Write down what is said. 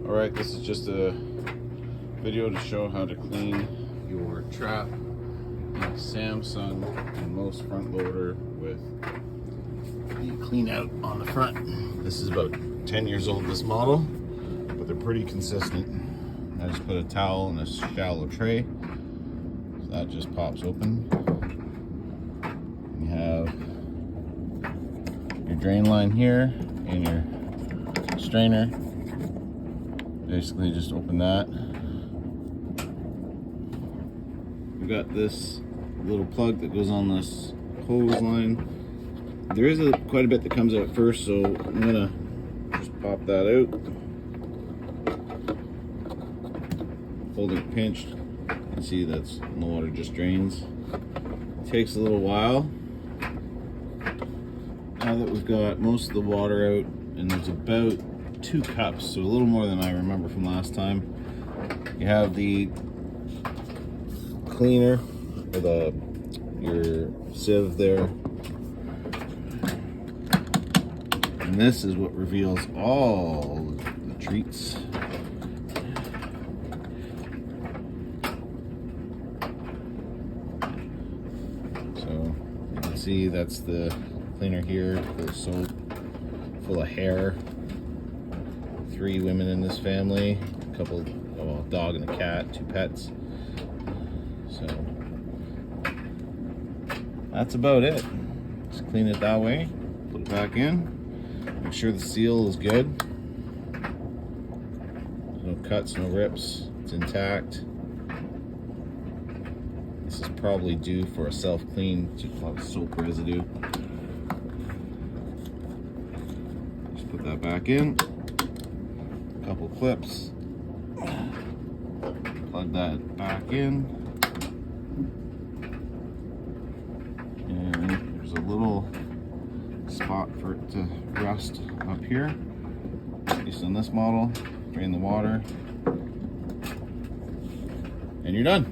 Alright, this is just a video to show how to clean your trap in a Samsung and most front loader with the clean out on the front. This is about 10 years old, this model, but they're pretty consistent. I just put a towel in a shallow tray, so that just pops open. You have your drain line here and your strainer. Basically just open that. We've got this little plug that goes on this hose line. There is quite a bit that comes out first, so I'm gonna just pop that out. Holding it pinched, you can see that's the water just drains. It takes a little while. Now that we've got most of the water out, and there's about 2 cups, so a little more than I remember from last time. You have the cleaner, or your sieve there, and this is what reveals all the treats. So you can see that's the cleaner here, full of soap, full of hair. 3 women in this family, a couple, a dog and a cat, 2 pets. So that's about it. Just clean it that way, put it back in, make sure the seal is good. No cuts, no rips, it's intact. This is probably due for a self-clean, just a lot of soap residue. Just put that back in. Couple clips, plug that back in, and there's a little spot for it to rest up here, at least on this model. Drain the water, and you're done.